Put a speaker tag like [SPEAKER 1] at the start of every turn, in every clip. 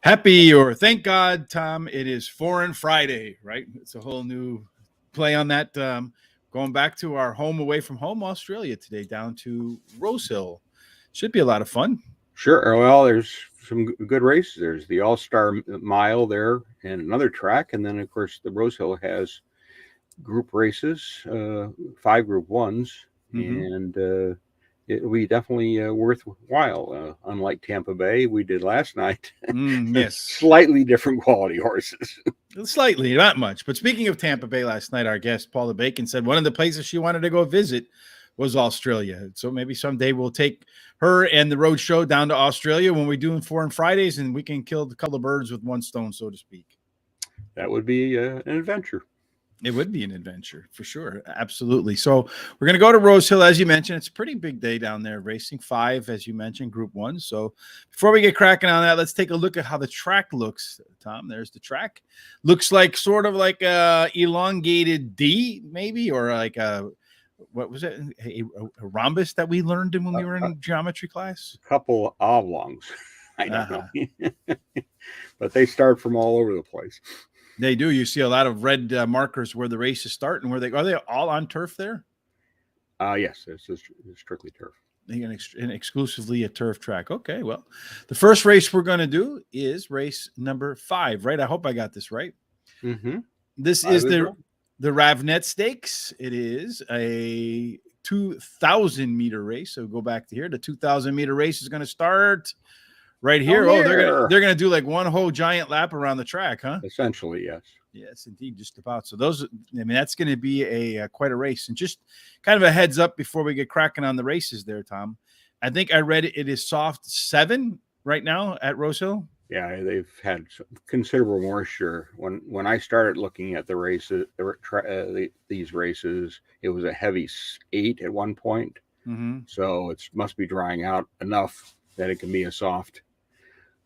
[SPEAKER 1] Happy or thank God, Tom, it is Foreign Friday, right? It's a whole new play on that. Going back to our home away from home, Australia today, down to Rosehill. Should be a lot of fun.
[SPEAKER 2] Sure. Well, there's some good races. There's the All-Star Mile there and another track. And then, of course, the Rosehill has group races, 5 Group 1s. And it'll be definitely worthwhile. Unlike Tampa Bay, we did last night.
[SPEAKER 1] Yes.
[SPEAKER 2] Slightly different quality horses.
[SPEAKER 1] Slightly, not much. But speaking of Tampa Bay last night, our guest, Paula Bacon, said one of the places she wanted to go visit was Australia. So maybe someday we'll take her and the road show down to Australia when we're doing Foreign Fridays, and we can kill a couple of birds with one stone, so to speak.
[SPEAKER 2] That would be an adventure.
[SPEAKER 1] It would be an adventure for sure. Absolutely. So we're going to go to Rosehill, as you mentioned. It's a pretty big day down there, racing 5, as you mentioned, Group 1. So before we get cracking on that, let's take a look at how the track looks, Tom. There's the track. Looks like sort of like a elongated D, maybe, or like a, what was it, a rhombus that we learned when we were in geometry class?
[SPEAKER 2] A couple oblongs. I don't know. But they start from all over the place.
[SPEAKER 1] They do. You see a lot of red markers where the races start and where they are. They all on turf there?
[SPEAKER 2] Yes, it's strictly turf.
[SPEAKER 1] And exclusively a turf track. Okay, well, the first race we're going to do is race number 5, right? I hope I got this right.
[SPEAKER 2] Mm-hmm.
[SPEAKER 1] This is the Ravnet Stakes. It is a 2,000-meter race. So go back to here. The 2,000-meter race is going to start right here. Oh, they're gonna do like one whole giant lap around the track, huh?
[SPEAKER 2] Essentially, yes.
[SPEAKER 1] Yes, indeed, just about. So those, I mean, that's going to be a quite a race. And just kind of a heads up before we get cracking on the races, there, Tom. I think I read it is soft 7 right now at Rosehill.
[SPEAKER 2] Yeah, they've had considerable moisture. When I started looking at the races, these races, it was a heavy 8 at one point.
[SPEAKER 1] Mm-hmm.
[SPEAKER 2] So it must be drying out enough that it can be a soft.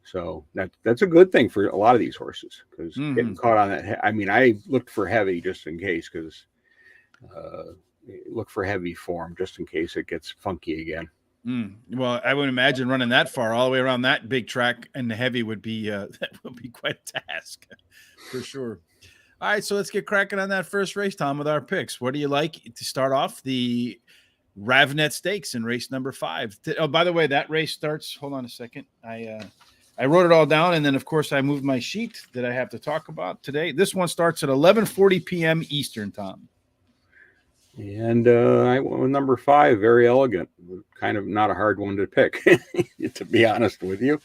[SPEAKER 2] So that's a good thing for a lot of these horses, because getting caught on that. I mean, I looked for heavy just in case, because look for heavy form just in case it gets funky again.
[SPEAKER 1] Well, I would imagine running that far all the way around that big track and the heavy would be that would be quite a task for sure. All right, so let's get cracking on that first race, Tom, with our picks. What do you like to start off the Ravnet Stakes in race number 5? Oh, by the way, that race starts. Hold on a second. I wrote it all down, and then, of course, I moved my sheet that I have to talk about today. This one starts at 11:40 p.m. Eastern time.
[SPEAKER 2] And I went with number 5, Very Elegant. Kind of not a hard one to pick, to be honest with you.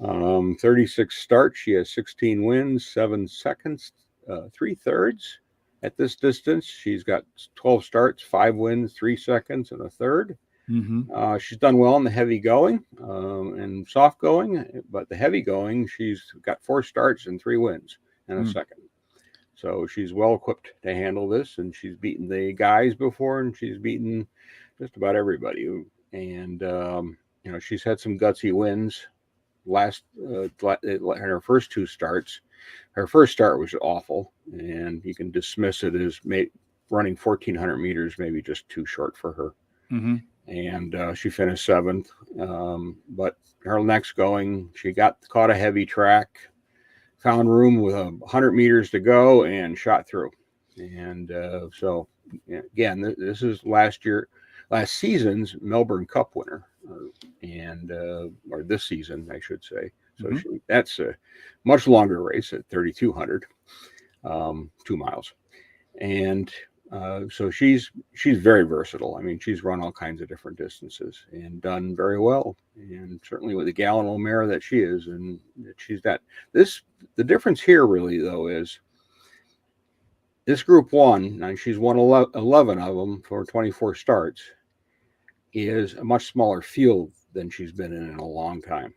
[SPEAKER 2] 36 starts. She has 16 wins, 7 seconds, 3/3. At this distance, she's got 12 starts, 5 wins, 3 seconds, and a third.
[SPEAKER 1] Mm-hmm.
[SPEAKER 2] She's done well in the heavy going and soft going, but the heavy going, she's got 4 starts and 3 wins and a second. So she's well equipped to handle this, and she's beaten the guys before, and she's beaten just about everybody. And she's had some gutsy wins. Her first 2 starts, her first start was awful, and you can dismiss it as running 1,400 meters, maybe just too short for her.
[SPEAKER 1] Mm-hmm.
[SPEAKER 2] And she finished 7th. But her next going, she got caught a heavy track, found room with 100 meters to go, and shot through. And so, again, this is last season's Melbourne Cup winner, or this season, I should say. So that's a much longer race at 3,200, 2 miles. And so she's very versatile. I mean, she's run all kinds of different distances and done very well. And certainly with the Gallon mare that she is, and she's that. The difference here really, though, is this Group 1, and she's won 11 of them for 24 starts, is a much smaller field than she's been in a long time.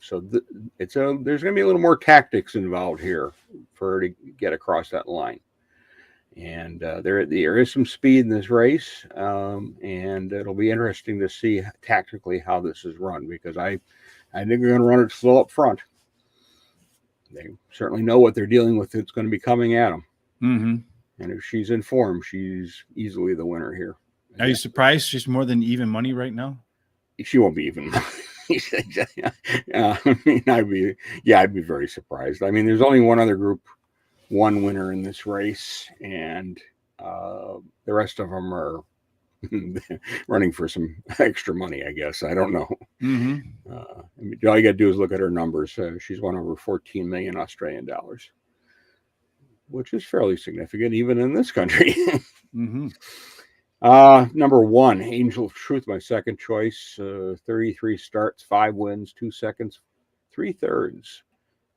[SPEAKER 2] So there's going to be a little more tactics involved here for her to get across that line. And there is some speed in this race, and it'll be interesting to see tactically how this is run, because I think they're going to run it slow up front. They certainly know what they're dealing with. It's going to be coming at them. And if she's in form, she's easily the winner here.
[SPEAKER 1] Are you surprised she's more than even money right now?
[SPEAKER 2] She won't be even. I mean, I'd be very surprised. I mean, there's only one other Group 1 winner in this race, and the rest of them are running for some extra money, I guess. I don't know.
[SPEAKER 1] Mm-hmm.
[SPEAKER 2] I mean, all you got to do is look at her numbers. She's won over 14 million Australian dollars, which is fairly significant even in this country.
[SPEAKER 1] Mm-hmm.
[SPEAKER 2] Number 1, Angel of Truth, my second choice. 33 starts, 5 wins, 2 seconds, 3/3.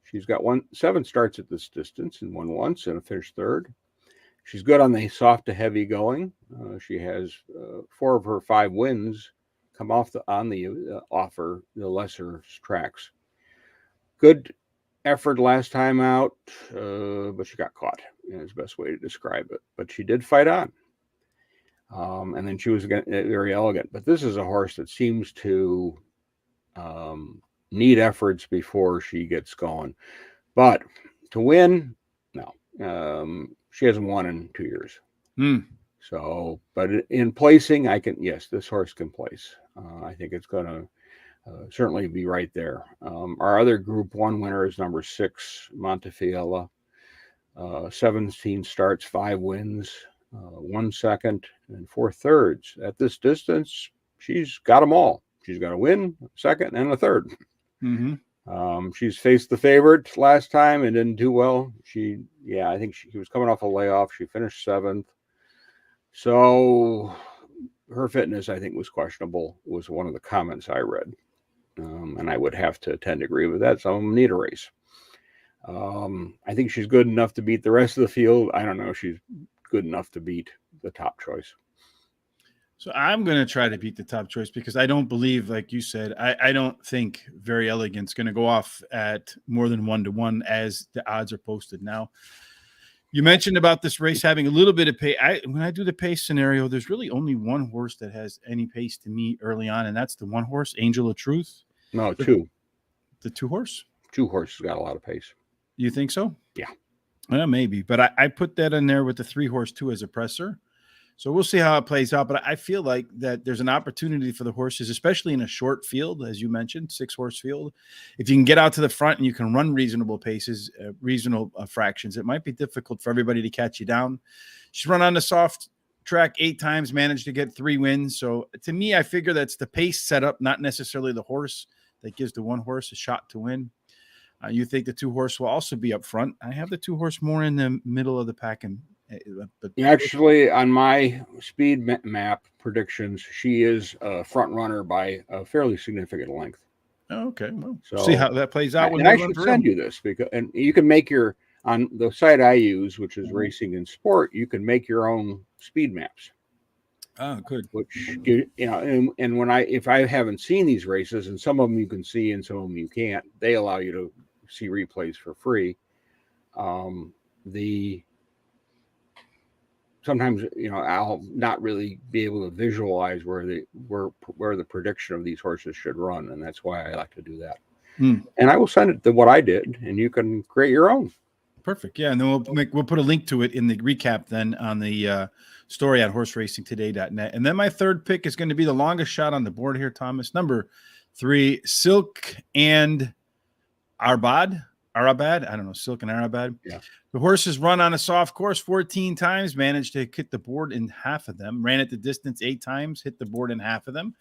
[SPEAKER 2] She's got 7 starts at this distance and won once and finished third. She's good on the soft to heavy going. She has 4 of her 5 wins come off the lesser tracks. Good effort last time out, but she got caught. Is the best way to describe it. But she did fight on. And then she was very elegant. But this is a horse that seems to need efforts before she gets going. But to win, no. She hasn't won in 2 years. So, but in placing, yes, this horse can place. I think it's going to certainly be right there. Our other Group 1 winner is number 6, Montefiore. 17 starts, 5 wins, 1 second, and 4/3. At this distance, she's got them all. She's got a win, a second, and a third.
[SPEAKER 1] Mm-hmm.
[SPEAKER 2] She's faced the favorite last time and didn't do well. I think she was coming off a layoff. She finished 7th. So her fitness, I think, was questionable, was one of the comments I read. And I would have to tend to agree with that. Some of them need a race. I think she's good enough to beat the rest of the field. I don't know if she's good enough to beat the top choice.
[SPEAKER 1] So I'm going to try to beat the top choice because I don't believe, like you said, I don't think Very Elegant's going to go off at more than 1-1 as the odds are posted now. You mentioned about this race having a little bit of pace. When I do the pace scenario, there's really only one horse that has any pace to me early on, and that's the one horse, Angel of Truth.
[SPEAKER 2] No, 2.
[SPEAKER 1] The 2 horse?
[SPEAKER 2] 2 horses got a lot of pace.
[SPEAKER 1] You think so?
[SPEAKER 2] Yeah.
[SPEAKER 1] Well, maybe, but I put that in there with the 3 horse 2 as a presser. So we'll see how it plays out. But I feel like that there's an opportunity for the horses, especially in a short field, as you mentioned, 6 horse field. If you can get out to the front and you can run reasonable paces, reasonable fractions, it might be difficult for everybody to catch you down. She's run on the soft track 8 times, managed to get 3 wins. So to me, I figure that's the pace setup, not necessarily the horse that gives the one horse a shot to win. You think the 2 horse will also be up front. I have the 2 horse more in the middle of the pack. And
[SPEAKER 2] actually, on my speed map predictions, she is a front runner by a fairly significant length.
[SPEAKER 1] Oh, okay. Well, so see how that plays out.
[SPEAKER 2] And I should send you this and you can make on the site I use, which is Racing and Sport, you can make your own speed maps.
[SPEAKER 1] Oh, good.
[SPEAKER 2] Which, and if I haven't seen these races, and some of them you can see and some of them you can't, they allow you to see replays for free. Sometimes I'll not really be able to visualize where the prediction of these horses should run, and that's why I like to do that. And I will send it to what I did, and you can create your own.
[SPEAKER 1] Perfect. Yeah, and then we'll put a link to it in the recap then on the story at horseracingtoday.net. And then my third pick is going to be the longest shot on the board here, Thomas. Number 3, Silk and Arabad. I don't know, Silk and Arabad.
[SPEAKER 2] Yeah.
[SPEAKER 1] The horses run on a soft course 14 times, managed to hit the board in half of them, ran at the distance 8 times, hit the board in half of them.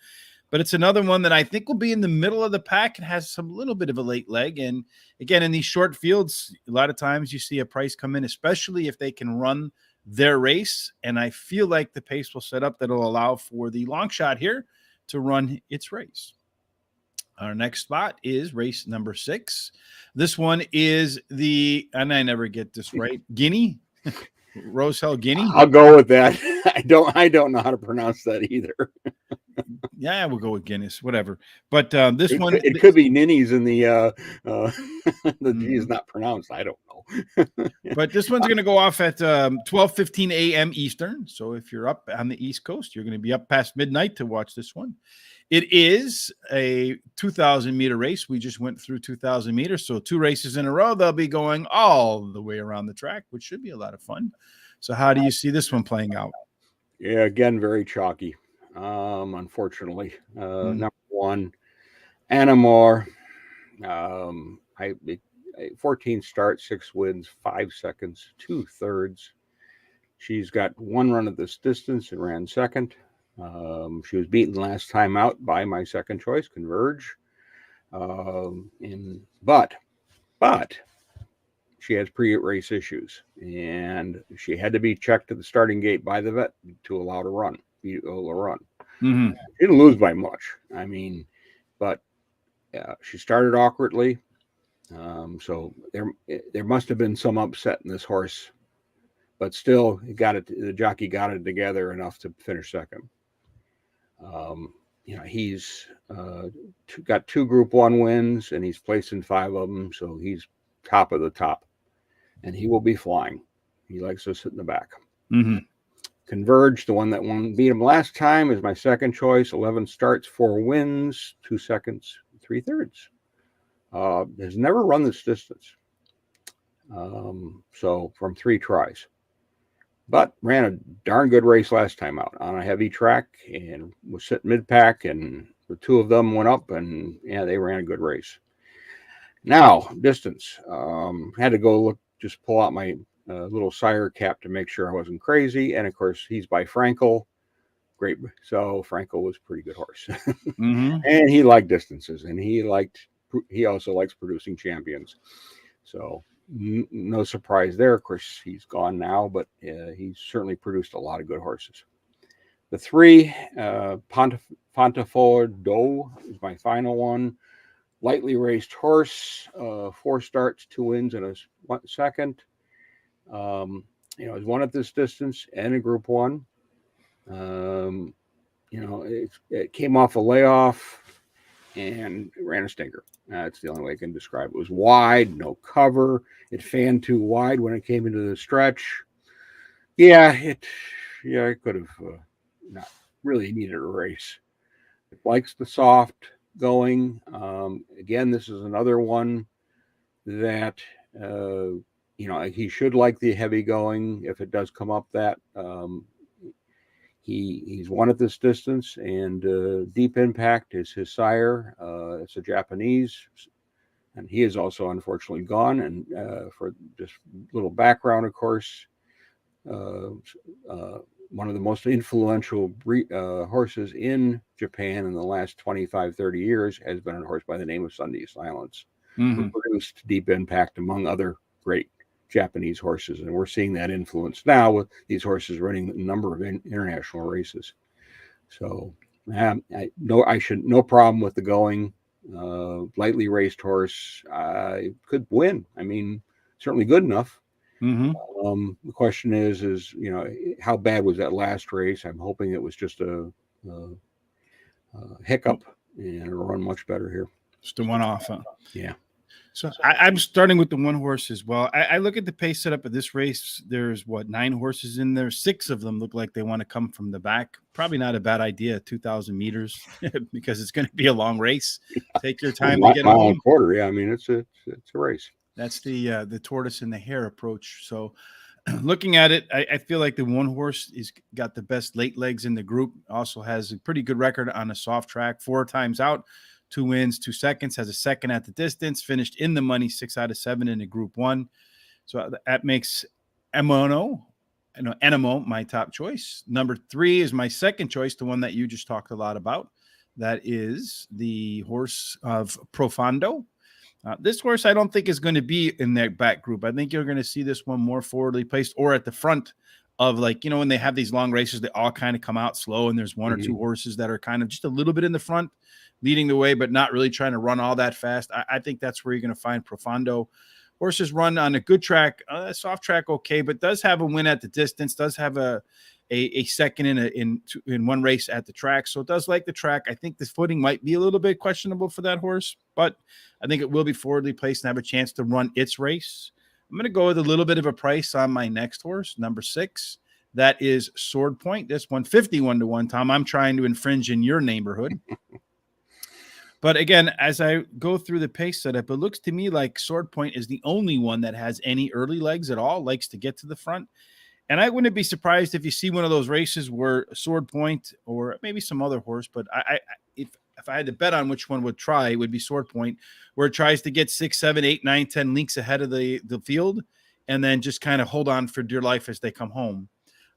[SPEAKER 1] But it's another one that I think will be in the middle of the pack. It has some little bit of a late leg. And again, in these short fields, a lot of times you see a price come in, especially if they can run their race. And I feel like the pace will set up that'll allow for the long shot here to run its race. Our next spot is race number 6. This one is and I never get this right, Guinea, Rosehill Guinea.
[SPEAKER 2] I'll go with that. I don't know how to pronounce that either.
[SPEAKER 1] Yeah, we'll go with Guineas, whatever. But this one,
[SPEAKER 2] it could be Ninnies in the G is not pronounced. I don't know.
[SPEAKER 1] But this one's going to go off at 12:15 a.m. Eastern. So if you're up on the East Coast, you're going to be up past midnight to watch this one. It is a 2,000 meter race. We just went through 2,000 meters. So 2 races in a row, they'll be going all the way around the track, which should be a lot of fun. So how do you see this one playing out?
[SPEAKER 2] Yeah, again, very chalky. Unfortunately, number 1, Anamore, 14 starts, 6 wins, 5 seconds, 2/3. She's got 1 run at this distance and ran second. She was beaten last time out by my second choice, Converge. But she has pre-race issues, and she had to be checked at the starting gate by the vet to allow to run.
[SPEAKER 1] Mm-hmm.
[SPEAKER 2] She didn't lose by much. But she started awkwardly. So there must have been some upset in this horse, but still, the jockey got it together enough to finish second. He's got 2 Group 1 wins, and he's placed in 5 of them, so he's top of the top, and he will be flying. He likes to sit in the back.
[SPEAKER 1] Mm-hmm.
[SPEAKER 2] Converge, the one that beat him last time, is my second choice. 11 starts, 4 wins, 2 seconds, 3/3. Has never run this distance. So from 3 tries, but ran a darn good race last time out on a heavy track and was sitting mid-pack, and the 2 of them went up, and they ran a good race. Now, distance. Had to go just pull out my little sire cap to make sure I wasn't crazy. And of course, he's by Frankel. Great. So Frankel was a pretty good horse.
[SPEAKER 1] Mm-hmm.
[SPEAKER 2] And he liked distances, and he also likes producing champions. So no surprise there. Of course, he's gone now, but he's certainly produced a lot of good horses. The 3, Pontefort d'Eau is my final one. Lightly raced horse, 4 starts, 2 wins, and a second. He's won at this distance and a Group 1. It came off a layoff and ran a stinker. That's the only way I can describe it. It was wide, no cover. It fanned too wide when it came into the stretch. It could have not really needed a race. It likes the soft going. Again, this is another one that he should like the heavy going if it does come up that. He's won at this distance, and Deep Impact is his sire. It's a Japanese, and he is also unfortunately gone. And for just a little background, of course, one of the most influential horses in Japan in the last 25, 30 years has been a horse by the name of Sunday Silence,
[SPEAKER 1] Mm-hmm.
[SPEAKER 2] who produced Deep Impact, among other great Japanese horses. And we're seeing that influence now with these horses running a number of international races. So no problem with the going. Lightly raced horse, could win. Certainly good enough.
[SPEAKER 1] Mm-hmm.
[SPEAKER 2] The question is how bad was that last race? I'm hoping it was just a hiccup, and it'll run much better here.
[SPEAKER 1] Just a one-off. Huh?
[SPEAKER 2] Yeah.
[SPEAKER 1] So I'm starting with the 1 horse as well. I look at the pace setup of this race. There's 9 horses in there. 6 of them look like they want to come from the back. Probably not a bad idea, 2,000 meters, because it's going to be a long race. Take your time to get
[SPEAKER 2] mile
[SPEAKER 1] home.
[SPEAKER 2] and quarter. Yeah, it's a race.
[SPEAKER 1] That's the tortoise and the hare approach. So looking at it, I feel like the 1 horse is got the best late legs in the group. Also has a pretty good record on a soft track, 4 times out. 2 wins, 2 seconds, has a second at the distance, finished in the money 6 out of 7 in a Group 1. So that makes Enemo my top choice. Number 3 is my second choice, the one that you just talked a lot about. That is the horse of Profondo. This horse I don't think is going to be in that back group. I think you're going to see this one more forwardly placed or at the front of, when they have these long races, they all kind of come out slow, and there's 1 or 2 horses that are kind of just a little bit in the front, leading the way, but not really trying to run all that fast. I think that's where you're going to find Profondo. Horses run on a good track, soft track, okay, but does have a win at the distance, does have a second in 1 race at the track, so it does like the track. I think the footing might be a little bit questionable for that horse, but I think it will be forwardly placed and have a chance to run its race. I'm going to go with a little bit of a price on my next horse, number 6. That is Sword Point. This one, 51 to 1, Tom. I'm trying to infringe in your neighborhood. But again, as I go through the pace setup, it looks to me like Sword Point is the only one that has any early legs at all, likes to get to the front. And I wouldn't be surprised if you see one of those races where Sword Point or maybe some other horse, but if I had to bet on which one would try, it would be Sword Point, where it tries to get 6, 7, 8, 9, 10 links ahead of the field, and then just kind of hold on for dear life as they come home.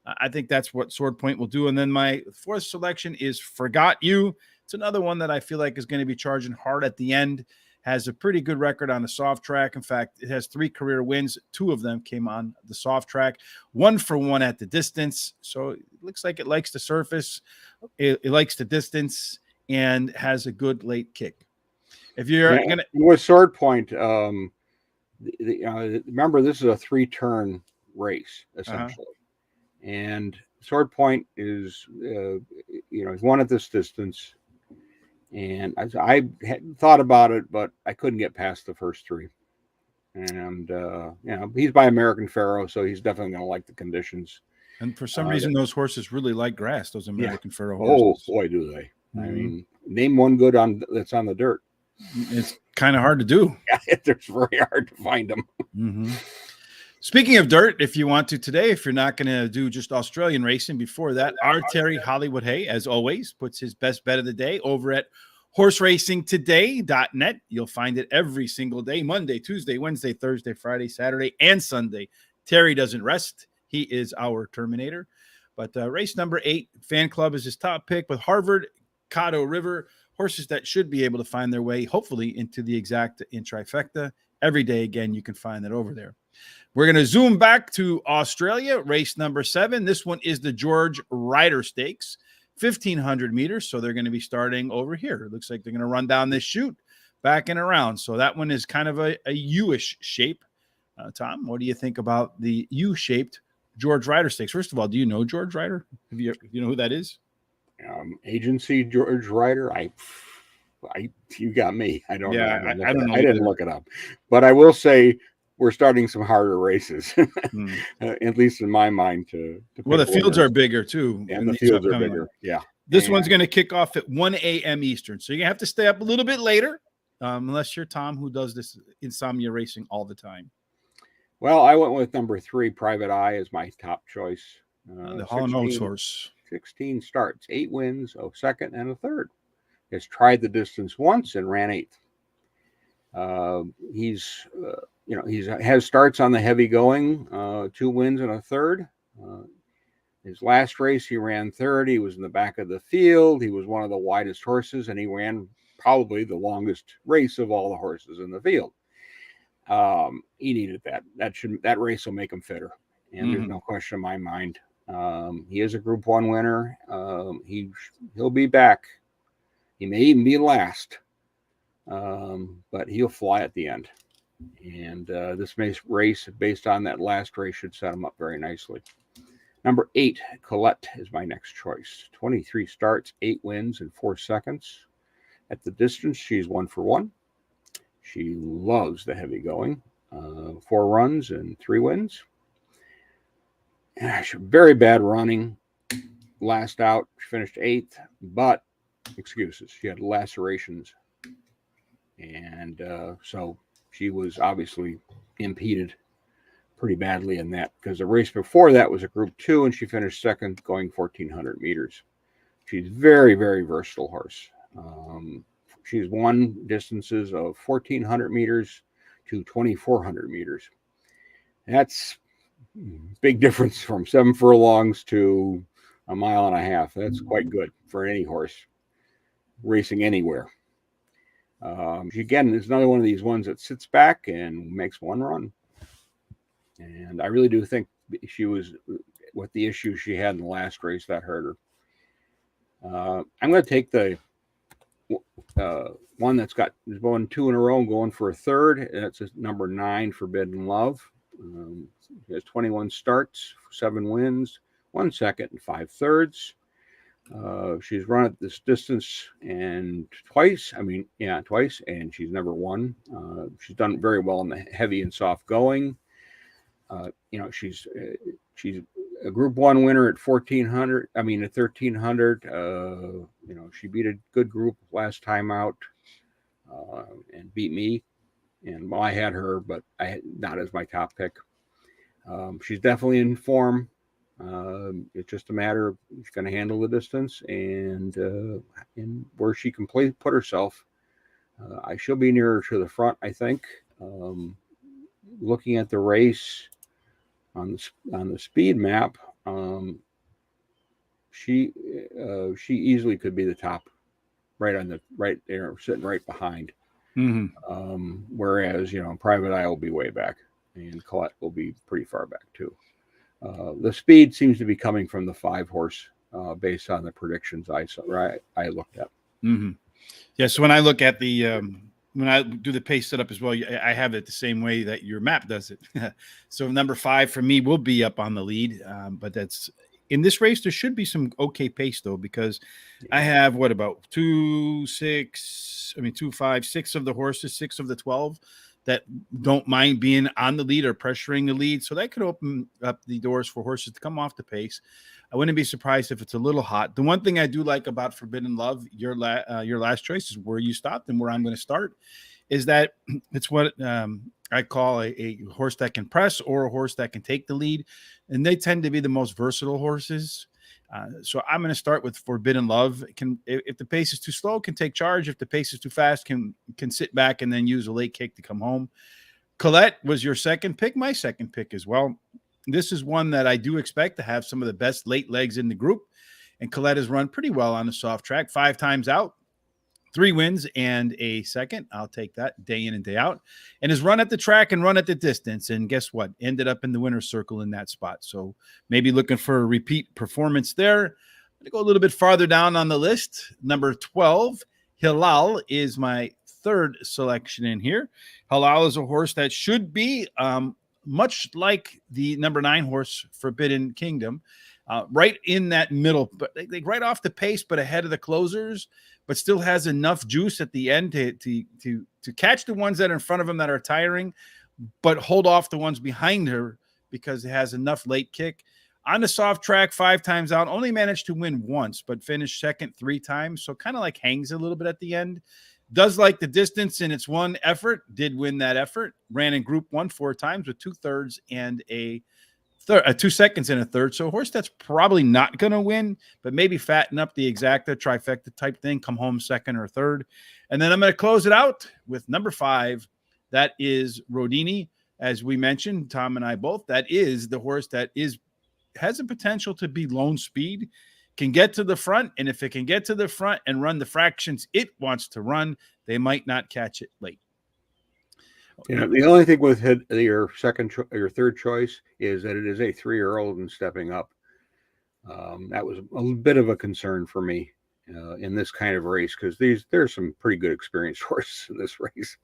[SPEAKER 1] I think that's what Sword Point will do. And then my fourth selection is Forgot You. It's another one that I feel like is going to be charging hard at the end. Has a pretty good record on the soft track. In fact, it has 3 career wins. 2 of them came on the soft track, 1 for 1 at the distance. So it looks like it likes the surface. It likes the distance and has a good late kick. If you're going to
[SPEAKER 2] with Sword Point, remember this is a 3-turn race essentially, and Sword Point is he's won at this distance. And I had thought about it, but I couldn't get past the first 3. And, he's by American Pharoah, so he's definitely going to like the conditions.
[SPEAKER 1] And for some reason, those horses really like grass, those American Pharoah horses.
[SPEAKER 2] Oh, boy, do they. Mm-hmm. I mean, name one good that's on the dirt.
[SPEAKER 1] It's kind of hard to do.
[SPEAKER 2] Yeah, it's very hard to find them.
[SPEAKER 1] Mm-hmm. Speaking of dirt, if you want to today, if you're not going to do just Australian racing before that, our Terry Hollywood Hay, as always, puts his best bet of the day over at horseracingtoday.net. You'll find it every single day, Monday, Tuesday, Wednesday, Thursday, Friday, Saturday, and Sunday. Terry doesn't rest. He is our Terminator. But race number 8, Fan Club is his top pick with Harvard, Caddo River, horses that should be able to find their way, hopefully, into the exact in trifecta. Every day, again, you can find that over there. We're going to zoom back to Australia, race number 7. This one is the George Ryder Stakes, 1,500 meters. So they're going to be starting over here. It looks like they're going to run down this chute back and around. So that one is kind of a U-ish shape. Tom, what do you think about the U-shaped George Ryder Stakes? First of all, do you know George Ryder? You know who that is?
[SPEAKER 2] Agency George Ryder. You got me. I don't know.
[SPEAKER 1] I don't know.
[SPEAKER 2] I didn't look it up, but I will say we're starting some harder races, at least in my mind.
[SPEAKER 1] Well, the fields are bigger too,
[SPEAKER 2] and the fields are bigger. Yeah,
[SPEAKER 1] this one's going to kick off at 1 a.m. Eastern, so you're gonna have to stay up a little bit later, unless you're Tom, who does this insomnia racing all the time.
[SPEAKER 2] Well, I went with number 3, Private Eye, as my top choice.
[SPEAKER 1] The Hall & Oates horse.
[SPEAKER 2] 16 starts, 8 wins, a second and a third. Has tried the distance once and ran 8th. He's has starts on the heavy going, 2 wins and a third. His last race, he ran 3rd. He was in the back of the field. He was one of the widest horses, and he ran probably the longest race of all the horses in the field. He needed that. That race will make him fitter, and there's no question in my mind. He is a Group 1 winner. He'll be back. He may even be last, but he'll fly at the end. And this race, based on that last race, should set him up very nicely. Number 8, Colette, is my next choice. 23 starts, 8 wins, and 4 seconds. At the distance, she's 1 for 1. She loves the heavy going. 4 runs and 3 wins. Very bad running. Last out, she finished 8th, but excuses. She had lacerations. And so she was obviously impeded pretty badly in that, because the race before that was a Group 2, and she finished 2nd going 1,400 meters. She's very, very versatile horse. She's won distances of 1,400 meters to 2,400 meters. That's big difference from 7 furlongs to a mile and a half. That's quite good for any horse racing anywhere. She, again, is another one of these ones that sits back and makes one run. And I really do think she was, with the issues she had in the last race, that hurt her. I'm going to take the one that's going 2 in a row and going for a third. That's number 9, Forbidden Love. She has 21 starts, 7 wins, 1 second, and 5 thirds. She's run at this distance twice, and she's never won. She's done very well in the heavy and soft going. She's a Group 1 winner at 1,400. At 1,300. She beat a good group last time out and beat me. And I had her, but I had not as my top pick. She's definitely in form. It's just a matter of she's going to handle the distance and where she can put herself. She'll be nearer to the front, I think. Looking at the race on the speed map, she easily could be the top, right there, sitting right behind. Whereas Private Eye will be way back, and Colette will be pretty far back too. The speed seems to be coming from the 5-horse, based on the predictions I looked at.
[SPEAKER 1] Yeah. So when I look at the when I do the pace setup as well, I have it the same way that your map does it. So number 5 for me will be up on the lead, but that's in this race. There should be some okay pace though, because I have about 2, 5, 6 of the horses, 6 of the 12 that don't mind being on the lead or pressuring the lead. So that could open up the doors for horses to come off the pace. I wouldn't be surprised if it's a little hot. The one thing I do like about Forbidden Love, your last choice is where you stopped and where I'm going to start, is that it's what I call a horse that can press or a horse that can take the lead. And they tend to be the most versatile horses. So I'm going to start with Forbidden Love. If the pace is too slow, can take charge. If the pace is too fast, can sit back and then use a late kick to come home. Colette was your second pick, my second pick as well. This is one that I do expect to have some of the best late legs in the group. And Colette has run pretty well on the soft track, 5 times out, 3 wins and a second. I'll take that day in and day out. And has run at the track and run at the distance. And guess what? Ended up in the winner's circle in that spot. So maybe looking for a repeat performance there. I'm going to go a little bit farther down on the list. Number 12, Hilal, is my third selection in here. Hilal is a horse that should be much like the number 9 horse, Forbidden Kingdom, right in that middle, but like right off the pace, but ahead of the closers, but still has enough juice at the end to catch the ones that are in front of him that are tiring, but hold off the ones behind her because it has enough late kick. On the soft track, 5 times out, only managed to win once, but finished second 3 times. So kind of like hangs a little bit at the end. Does like the distance in its one effort, did win that effort, ran in group 1 4 times with 2/3 and a 2 seconds and a third. So a horse that's probably not going to win, but maybe fatten up the exacta trifecta type thing, come home second or third. And then I'm going to close it out with number 5. That is Rodini. As we mentioned, Tom and I both, that is the horse that has a potential to be lone speed, can get to the front. And if it can get to the front and run the fractions it wants to run, they might not catch it late.
[SPEAKER 2] The only thing with your third choice is that it is a 3-year-old and stepping up. That was a bit of a concern for me in this kind of race, because there's some pretty good experienced horses in this race.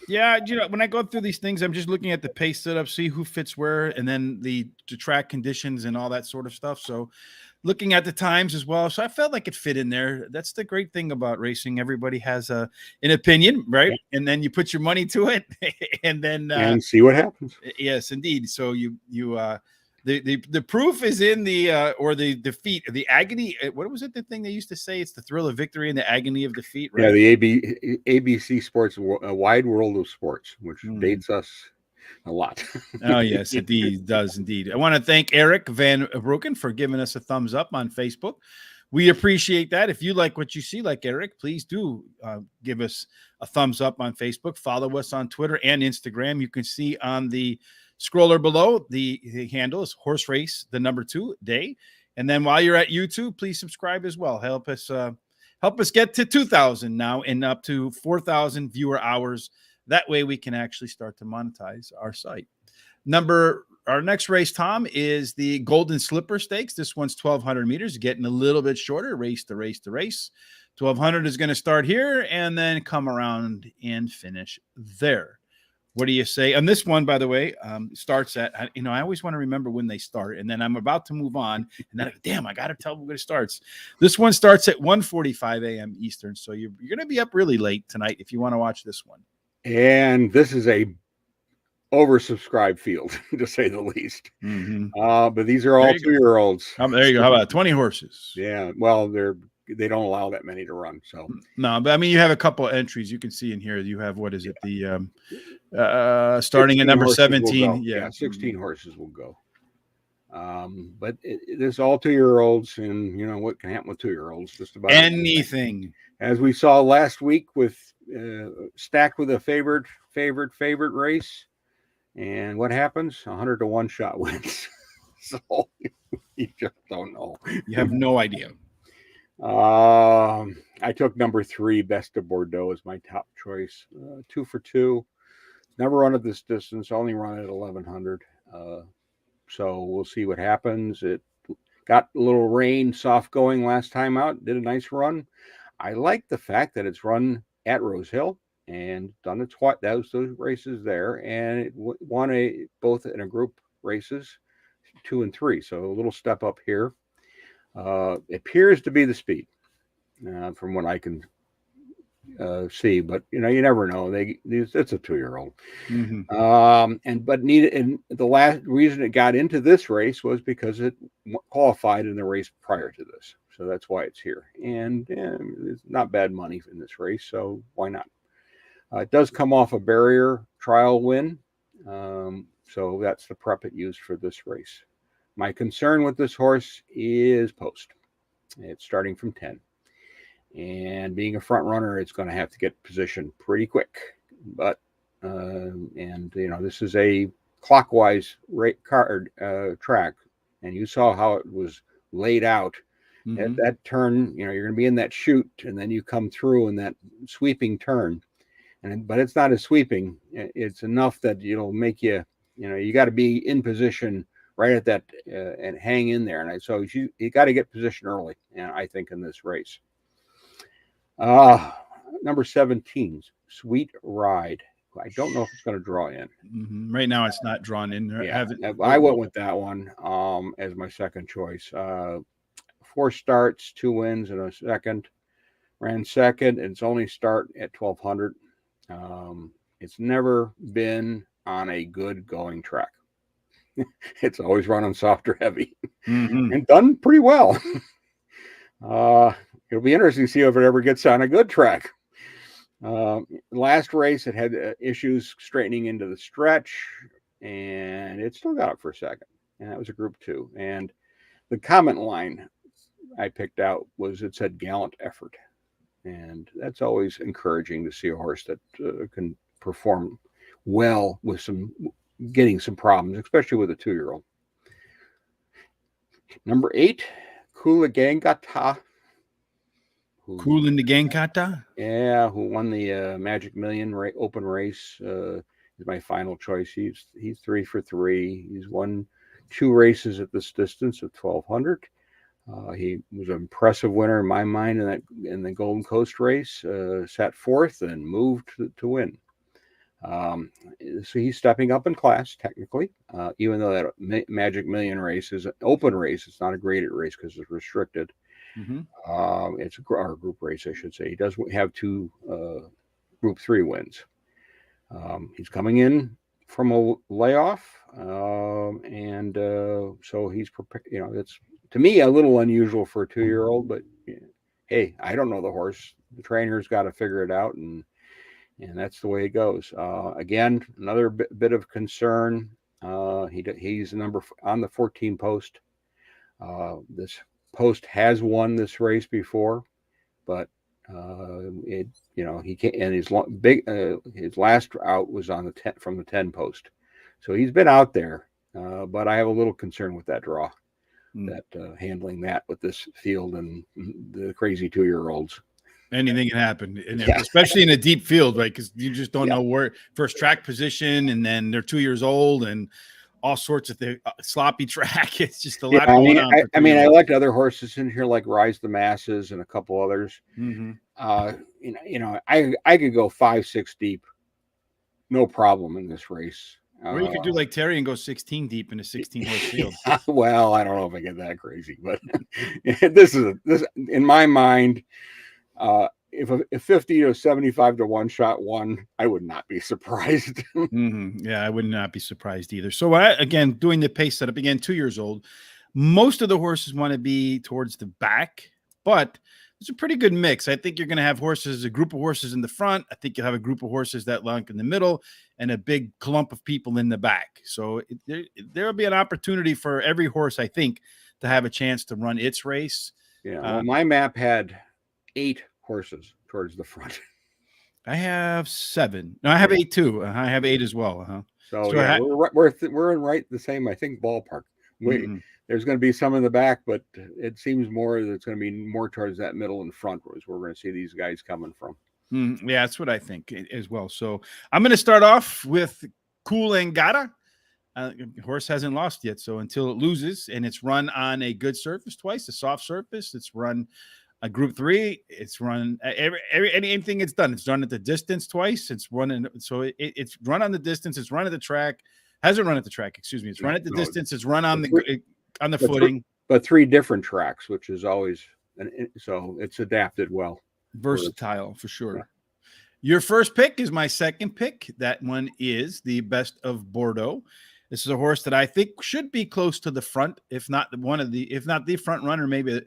[SPEAKER 1] Yeah, when I go through these things, I'm just looking at the pace setup, see who fits where, and then the track conditions and all that sort of stuff. So looking at the times as well. So I felt like it fit in there. That's the great thing about racing. Everybody has an opinion, right? Yeah. And then you put your money to it and then
[SPEAKER 2] and see what happens.
[SPEAKER 1] Yes, indeed. So the proof is in the defeat, the agony. What was it? The thing they used to say, it's the thrill of victory and the agony of defeat, right?
[SPEAKER 2] Yeah, the ABC Sports, A Wide World of Sports, which dates us a lot.
[SPEAKER 1] Oh, yes, indeed. Does indeed. I want to thank Eric Van Broeken for giving us a thumbs up on Facebook. We appreciate that. If you like what you see, like Eric, please do give us a thumbs up on Facebook. Follow us on Twitter and Instagram. You can see on the scroller below, the handle is Horse Race, the number 2 day. And then while you're at YouTube, please subscribe as well. Help us get to 2,000 now and up to 4,000 viewer hours. That way we can actually start to monetize our site. Our next race, Tom, is the Golden Slipper Stakes. This one's 1,200 meters, getting a little bit shorter, race to race to race. 1,200 is going to start here and then come around and finish there. What do you say? And this one, by the way, starts at, I always want to remember when they start, and then I'm about to move on, and then I go, damn, I got to tell them when it starts. This one starts at 1:45 a.m. Eastern, so you're going to be up really late tonight if you want to watch this one.
[SPEAKER 2] And this is a oversubscribed field, to say the least. But these are all 2-year-olds.
[SPEAKER 1] There you go. How about 20 horses?
[SPEAKER 2] Yeah. Well, they don't allow that many to run. So
[SPEAKER 1] no, but I mean, you have a couple of entries you can see in here. You have, what is it? The starting at number 17.
[SPEAKER 2] Yeah, 16 horses will go. But this is all 2-year-olds, and you know what can happen with 2-year-olds? Just about
[SPEAKER 1] anything.
[SPEAKER 2] As we saw last week with stacked with a favorite race, and what happens? 100 to 1 shot wins. So you just don't know.
[SPEAKER 1] You have no idea.
[SPEAKER 2] I took number 3, Best of Bordeaux, as my top choice. 2 for 2. Never run at this distance. Only run at 1100. So we'll see what happens. It got a little rain, soft going last time out. Did a nice run. I like the fact that it's run at Rosehill and done it twice. Those races there, and it won both in a group races, 2 and 3. So a little step up here. Appears to be the speed, from what I can see, but you know, you never know. It's a 2-year-old. And the last reason it got into this race was because it qualified in the race prior to this, so that's why it's here. And it's not bad money in this race, so why not? It does come off a barrier trial win, so that's the prep it used for this race. My concern with this horse is post. It's starting from 10. And being a front runner, it's going to have to get positioned pretty quick. But, and you know, this is a clockwise track. And you saw how it was laid out. At that turn, you know, you're going to be in that chute, and then you come through in that sweeping turn. But it's not as sweeping. It's enough that it'll make you, you know, you got to be in position right at that and hang in there. And so you got to get position early, and I think, in this race. Number 17, Sweet Ride. I don't know if it's going to draw in.
[SPEAKER 1] Right now, it's not drawn in.
[SPEAKER 2] Yeah, I went with that one as my second choice. 4 starts, 2 wins, and a second. Ran second. It's only start at 1200. It's never been on a good going track. It's always run on soft or heavy, and done pretty well. It'll be interesting to see if it ever gets on a good track. Last race, it had issues straightening into the stretch, and it still got up for a second. And that was a Group 2. And the comment line I picked out was, it said gallant effort. And that's always encouraging to see a horse that can perform well with getting some problems, especially with a 2-year-old. Number 8, Kula
[SPEAKER 1] Cool in the Gangkata?
[SPEAKER 2] Yeah, who won the Magic Million open race, is my final choice. He's 3 for 3. He's won 2 races at this distance of 1200. He was an impressive winner in my mind in the Golden Coast race. Sat 4th and moved to win. So he's stepping up in class technically, even though that Magic Million race is an open race. It's not a graded race because it's restricted. It's a group race, I should say. He does have 2 Group 3 wins. He's coming in from a layoff, and so he's prepared. You know, it's, to me, a little unusual for a 2-year-old, but hey, I don't know the horse. The trainer's got to figure it out, and that's the way it goes. Again, another bit of concern. He's number on the 14 post. This post has won this race before, but he can't. And his last out was on the 10 from the 10 post, so he's been out there. But I have a little concern with that draw, that handling that with this field and the crazy 2-year-olds.
[SPEAKER 1] Anything can happen, and especially in a deep field, right? Because you just don't know where first track position, and then they're 2 years old, and all sorts of sloppy track. It's just a lot going on.
[SPEAKER 2] I like other horses in here, like Rise the Masses and a couple others. I could go 5-6 deep, no problem in this race.
[SPEAKER 1] Or you could do like Terry and go 16 deep in a 16-horse field.
[SPEAKER 2] Well, I don't know if I get that crazy, but this in my mind. If 50 to 75 to 1 shot won, I would not be surprised.
[SPEAKER 1] Yeah, I would not be surprised either. So again, doing the pace setup, again, 2 years old. Most of the horses want to be towards the back, but it's a pretty good mix. I think you're going to have horses, a group of horses in the front. I think you'll have a group of horses that lunk in the middle and a big clump of people in the back. So there'll be an opportunity for every horse, I think, to have a chance to run its race.
[SPEAKER 2] Yeah. Well, my map had 8 horses towards the front.
[SPEAKER 1] I have 7. No, I have 8 too. I have 8 as well.
[SPEAKER 2] So yeah, we're in right the same, I think, ballpark. There's going to be some in the back, but it seems more that it's going to be more towards that middle and front where we're going to see these guys coming from.
[SPEAKER 1] Yeah, that's what I think as well. So I'm going to start off with Cool Angada. Horse hasn't lost yet, so until it loses, and it's run on a good surface twice, a soft surface. It's run a Group 3. It's run anything it's done. It's done at the distance twice. It's running, so it's run on the distance. It's run at the track. Hasn't run at the track. Excuse me. It's run at the distance. It's run on the footing.
[SPEAKER 2] But 3 different tracks, which is always so it's adapted well.
[SPEAKER 1] Versatile for sure. Yeah. Your first pick is my second pick. That one is the Best of Bordeaux. This is a horse that I think should be close to the front, if not the front runner. Maybe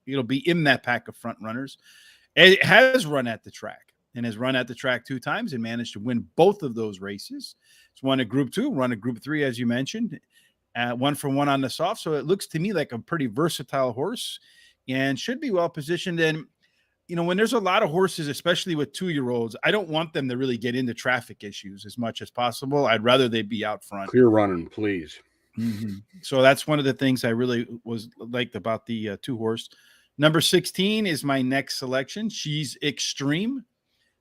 [SPEAKER 1] it'll be in that pack of front runners. It has run at the track and has run at the track 2 times and managed to win both of those races. It's won a Group 2, run a Group 3, as you mentioned, 1 for 1 on the soft. So it looks to me like a pretty versatile horse and should be well positioned. And when there's a lot of horses, especially with 2-year-olds, I don't want them to really get into traffic issues as much as possible. I'd rather they be out front.
[SPEAKER 2] Clear running, please.
[SPEAKER 1] So that's one of the things I really liked about the 2-horse. Number 16 is my next selection. She's Extreme.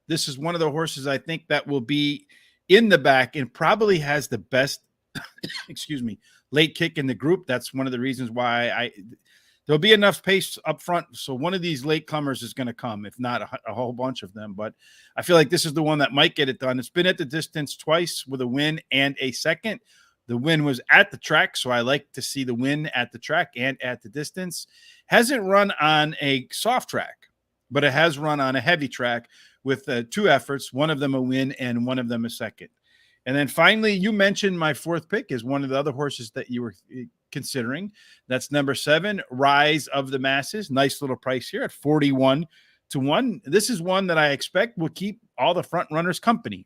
[SPEAKER 1] This is one of the horses I think that will be in the back and probably has the best, late kick in the group. That's one of the reasons why there'll be enough pace up front. So one of these late comers is going to come, if not a whole bunch of them. But I feel like this is the one that might get it done. It's been at the distance twice with a win and a second. The win was at the track, so I like to see the win at the track and at the distance. Hasn't run on a soft track, but it has run on a heavy track with 2 efforts, one of them a win and one of them a second. And then finally, you mentioned my 4th pick is one of the other horses that you were considering. That's number 7, Rise of the Masses. Nice little price here at 41 to 1. This is one that I expect will keep all the front runners company.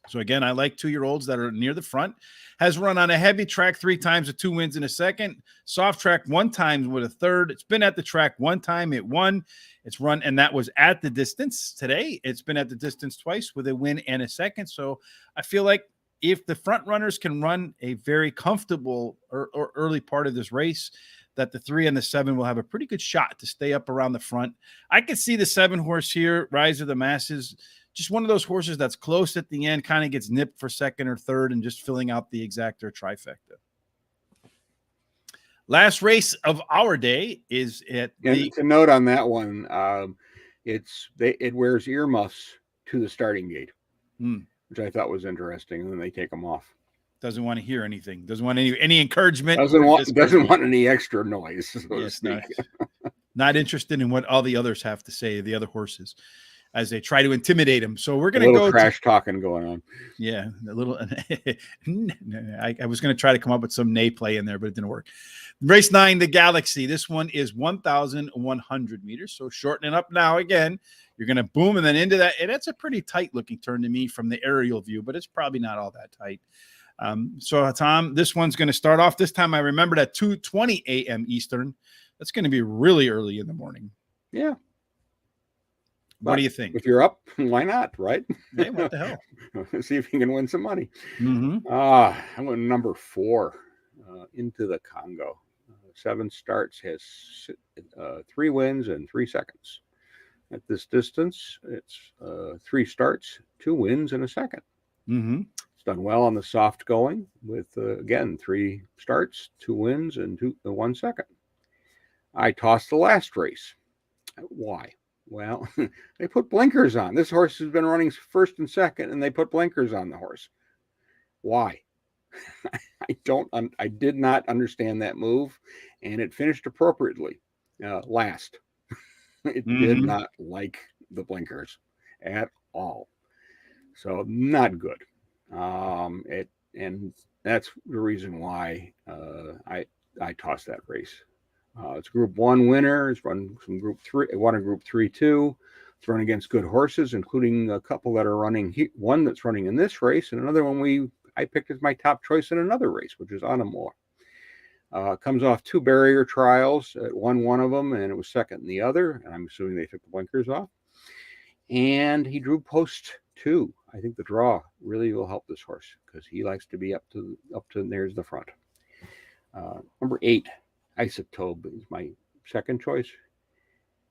[SPEAKER 1] So again, I like 2-year-olds that are near the front. Has run on a heavy track 3 times with 2 wins and a second. Soft track 1 time with a third. It's been at the track 1 time. It won. It's run, and that was at the distance today. It's been at the distance twice with a win and a second. So I feel like if the front runners can run a very comfortable or early part of this race, that the 3 and the 7 will have a pretty good shot to stay up around the front. I could see the 7-horse here, Rise of the Masses, just one of those horses that's close at the end, kind of gets nipped for second or third and just filling out the exacta trifecta. Last race of our day is at
[SPEAKER 2] to note on that one, it wears earmuffs to the starting gate, which I thought was interesting. And then they take them off.
[SPEAKER 1] Doesn't want to hear anything. Doesn't want any encouragement.
[SPEAKER 2] Doesn't want any extra noise. So yes,
[SPEAKER 1] not interested in what all the others have to say, the other horses, as they try to intimidate him. So we're going to go
[SPEAKER 2] trash talking going on.
[SPEAKER 1] Yeah, a little. I was going to try to come up with some nay play in there, but it didn't work. Race 9, the Galaxy. This one is 1,100 meters. So shortening up now again. You're going to boom and then into that. And that's a pretty tight looking turn to me from the aerial view, but it's probably not all that tight. So Tom, this one's going to start off. This time I remembered at 2:20 a.m. Eastern. That's going to be really early in the morning.
[SPEAKER 2] Yeah.
[SPEAKER 1] What do you think?
[SPEAKER 2] If you're up, why not, right?
[SPEAKER 1] Hey, what the hell?
[SPEAKER 2] See if you can win some money. I'm going number 4, Into the Congo. 7 starts, has 3 wins and 3 seconds. At this distance, it's 3 starts, 2 wins and a second. It's done well on the soft going with, again, 3 starts, 2 wins and 1 second. I tossed the last race. Why? Well, they put blinkers on. This horse has been running first and second, and they put blinkers on the horse. Why? I did not understand that move, and it finished appropriately last. It did not like the blinkers at all. So not good. And that's the reason why I tossed that race. It's Group 1 winner. It's run from Group 3, won a Group 3-2. It's run against good horses, including a couple that are running, one that's running in this race, and another one I picked as my top choice in another race, which is Anamor. Comes off 2 barrier trials. It won one of them, and it was second in the other, and I'm assuming they took the blinkers off. And he drew post 2. I think the draw really will help this horse because he likes to be up to there's the front. Number 8, Isotope is my second choice.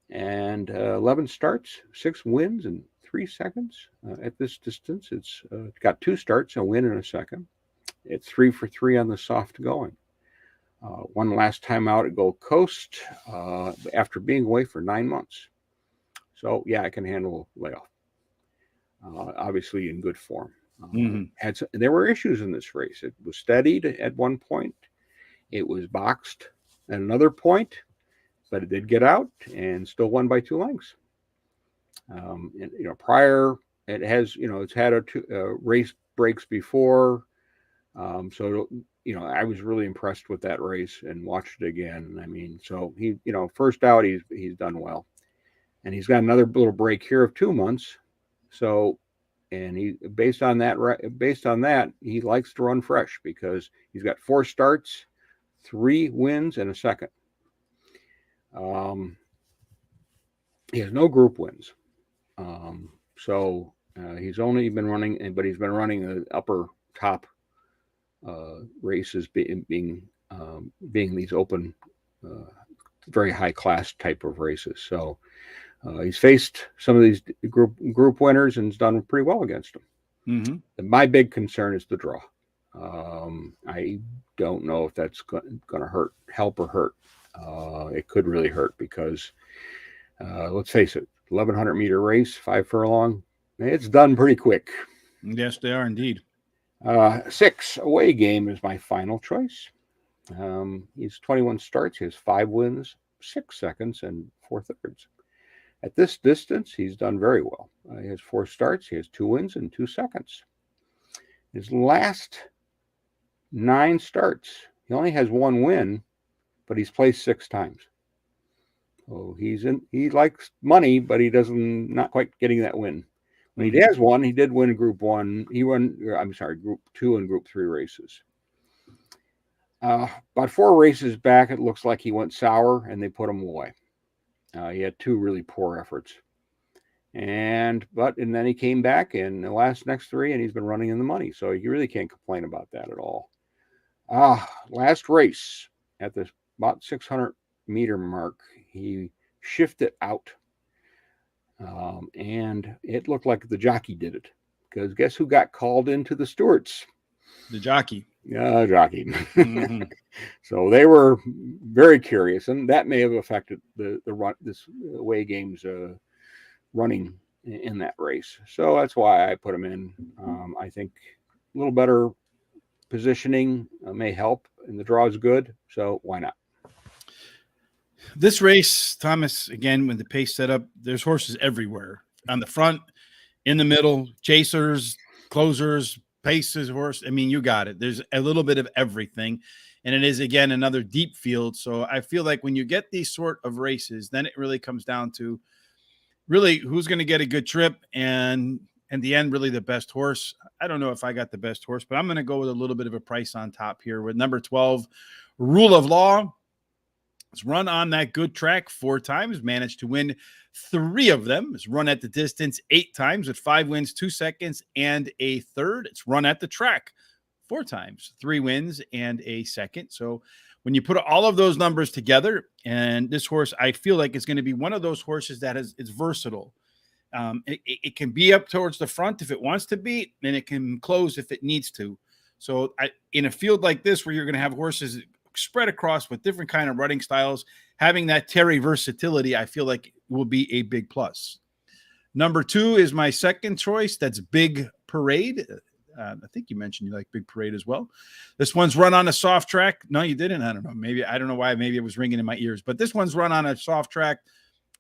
[SPEAKER 2] And 11 starts, 6 wins, and 3 seconds. At this distance, it's got 2 starts, a win and a second. It's 3 for 3 on the soft going. One last time out at Gold Coast after being away for 9 months. So, yeah, I can handle layoff. Obviously in good form. There were issues in this race. It was steadied at one point. It was boxed at another point, but it did get out and still won by 2 lengths. Prior it has, it's had a race breaks before. So, I was really impressed with that race and watched it again. I mean, so he, first out, he's done well. And he's got another little break here of 2 months. So, and he, based on that, he likes to run fresh because he's got 4 starts, 3 wins, and a second. He has no group wins. So he's only been running, but he's been running the upper top races being these open, very high class type of races. So he's faced some of these group winners and has done pretty well against them. Mm-hmm. My big concern is the draw. I don't know if that's going to help or hurt. It could really hurt because let's face it, 1,100 meter race, 5 furlong, it's done pretty quick.
[SPEAKER 1] Yes, they are indeed.
[SPEAKER 2] 6 away game is my final choice. He's 21 starts. He has 5 wins, 6 seconds, and 4 thirds. At this distance, he's done very well. He has 4 starts. He has 2 wins and 2 seconds. His last 9 starts, he only has 1 win, but he's placed 6 times. So he likes money, but he not quite getting that win. When he has won, he did win Group 1. Group 2 and Group 3 races. About 4 races back, it looks like he went sour and they put him away. He had 2 really poor efforts. And then he came back in the next 3 and he's been running in the money. So you really can't complain about that at all. Last race at the about 600 meter mark, he shifted out. And it looked like the jockey did it because guess who got called into the stewards?
[SPEAKER 1] The jockey.
[SPEAKER 2] Yeah, jockey. Mm-hmm. So they were very curious, and that may have affected the run, this away game's running in that race. So that's why I put him in. I think a little better positioning may help, and the draw is good. So why not?
[SPEAKER 1] This race, Thomas, again, when the pace set up, there's horses everywhere. On the front, in the middle, chasers, closers, paces, horse. I mean, you got it. There's a little bit of everything. And it is, again, another deep field. So I feel like when you get these sort of races, then it really comes down to really who's going to get a good trip and in the end, really the best horse. I don't know if I got the best horse, but I'm going to go with a little bit of a price on top here with number 12, Rule of Law. It's run on that good track 4 times, managed to win 3 of them. It's run at the distance 8 times with 5 wins, 2 seconds, and a third. It's run at the track 4 times, 3 wins and a second. So when you put all of those numbers together, and this horse, I feel like it's going to be one of those horses that it's versatile. It can be up towards the front if it wants to be, and it can close if it needs to. So in a field like this where you're going to have horses spread across with different kind of running styles, having that Terry versatility, I feel like will be a big plus. Number 2 is my second choice. That's Big Parade. I think you mentioned you like Big Parade as well. This one's run on a soft track. No, you didn't. I don't know. I don't know why. Maybe it was ringing in my ears, but this one's run on a soft track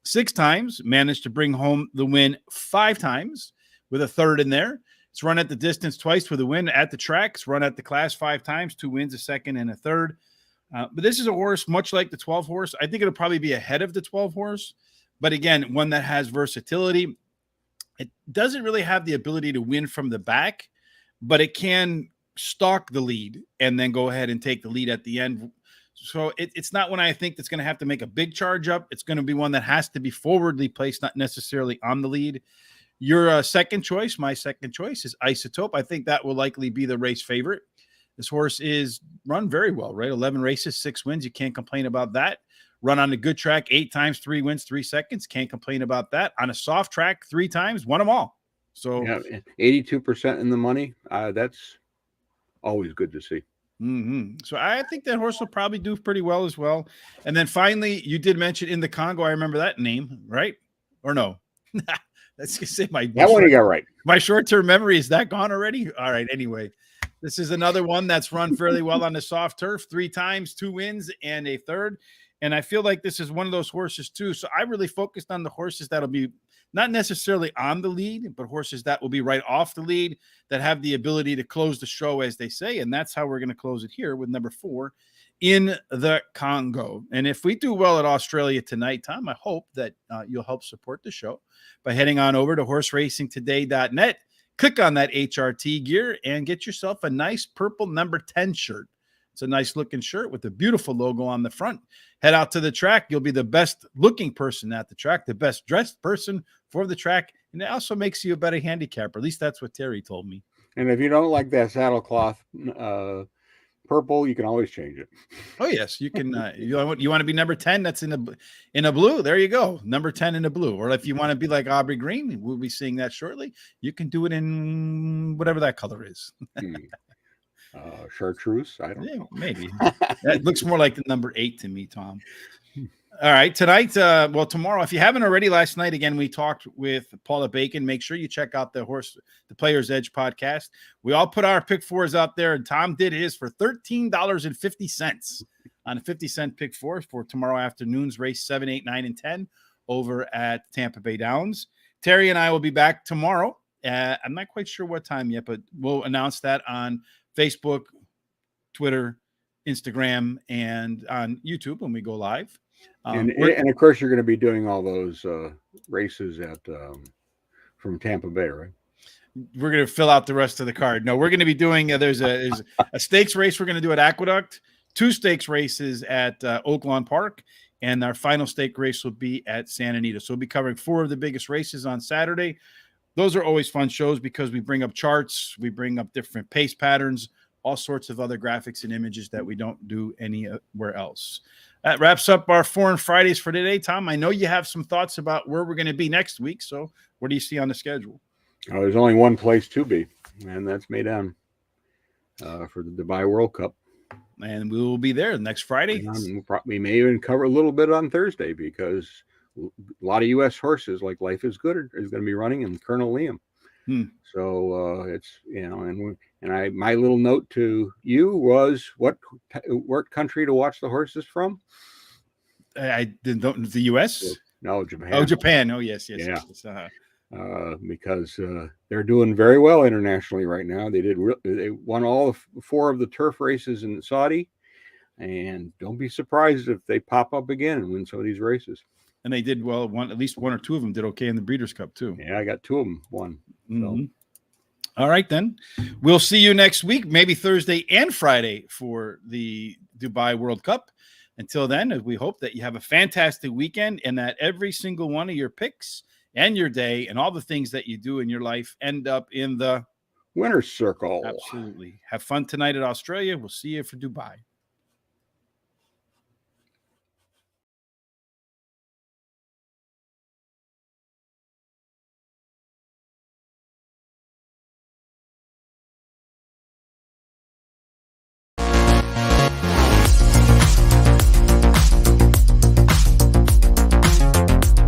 [SPEAKER 1] 6 times, managed to bring home the win 5 times with a third in there. It's run at the distance twice with a win at the track. It's run at the class 5 times, 2 wins, a second and a third. But this is a horse much like the 12 horse. I think it'll probably be ahead of the 12 horse. But again, one that has versatility. It doesn't really have the ability to win from the back, but it can stalk the lead and then go ahead and take the lead at the end. So it's not one I think that's going to have to make a big charge up. It's going to be one that has to be forwardly placed, not necessarily on the lead. Your second choice, my second choice, is Isotope. I think that will likely be the race favorite. This horse is run very well, right? 11 races, 6 wins. You can't complain about that. Run on a good track 8 times, 3 wins, 3 seconds. Can't complain about that. On a soft track 3 times, won them all. So
[SPEAKER 2] yeah, 82% in the money. That's always good to see.
[SPEAKER 1] So I think that horse will probably do pretty well as well. And then finally, you did mention In the Congo. I remember that name, right? Or no? Let's just say
[SPEAKER 2] that one you got right.
[SPEAKER 1] My short-term memory, is that gone already? All right. Anyway, this is another one that's run fairly well on the soft turf. 3 times, 2 wins, and a third. And I feel like this is one of those horses too. So I really focused on the horses that'll be not necessarily on the lead, but horses that will be right off the lead, that have the ability to close the show, as they say. And that's how we're going to close it here with number 4, In the Congo. And if we do well at Australia tonight, Tom, I hope that you'll help support the show by heading on over to horseracingtoday.net. Click on that HRT gear and get yourself a nice purple number 10 shirt. It's a nice looking shirt with a beautiful logo on the front. Head out to the track. You'll be the best looking person at the track, the best dressed person for the track. And it also makes you a better handicapper. At least that's what Terry told me.
[SPEAKER 2] And if you don't like that saddle cloth purple, you can always change it.
[SPEAKER 1] Oh yes, you can. You want to be number 10? That's in a blue. There you go, number 10 in a blue. Or if you want to be like Aubrey Green, we'll be seeing that shortly. You can do it in whatever that color is.
[SPEAKER 2] Chartreuse. I don't know.
[SPEAKER 1] Maybe that looks more like the number 8 to me, Tom. All right, tonight, tomorrow, if you haven't already, last night, again, we talked with Paula Bacon. Make sure you check out the Player's Edge podcast. We all put our pick 4s out there, and Tom did his for $13.50 on a 50-cent pick 4 for tomorrow afternoon's race 7, 8, 9, and 10 over at Tampa Bay Downs. Terry and I will be back tomorrow. I'm not quite sure what time yet, but we'll announce that on Facebook, Twitter, Instagram, and on YouTube when we go live.
[SPEAKER 2] And of course, you're going to be doing all those races from Tampa Bay, right?
[SPEAKER 1] We're going to fill out the rest of the card. No, we're going to be doing, there's a stakes race we're going to do at Aqueduct, 2 stakes races at Oaklawn Park, and our final stake race will be at Santa Anita. So we'll be covering 4 of the biggest races on Saturday. Those are always fun shows because we bring up charts, we bring up different pace patterns, all sorts of other graphics and images that we don't do anywhere else. That wraps up our Foreign Fridays for today. Tom, I know you have some thoughts about where we're going to be next week. So what do you see on the schedule?
[SPEAKER 2] There's only one place to be, and that's Meydan for the Dubai World Cup.
[SPEAKER 1] And we will be there next Friday.
[SPEAKER 2] We may even cover a little bit on Thursday because a lot of U.S. horses like Life is Good is going to be running in Colonel Liam. So it's, and my little note to you was what country to watch the horses from?
[SPEAKER 1] I didn't. The U.S.?
[SPEAKER 2] No, Japan.
[SPEAKER 1] Oh, Japan. Oh, yes.
[SPEAKER 2] Yeah.
[SPEAKER 1] Yes.
[SPEAKER 2] Because they're doing very well internationally right now. They won all 4 of the turf races in Saudi, and don't be surprised if they pop up again and win some of these races.
[SPEAKER 1] And they did well. At least 1 or 2 of them did okay in the Breeders' Cup too.
[SPEAKER 2] Yeah, I got 2 of them won. So.
[SPEAKER 1] All right, then. We'll see you next week, maybe Thursday and Friday for the Dubai World Cup. Until then, we hope that you have a fantastic weekend and that every single one of your picks and your day and all the things that you do in your life end up in the
[SPEAKER 2] winner's circle.
[SPEAKER 1] Absolutely. Have fun tonight at Australia. We'll see you for Dubai.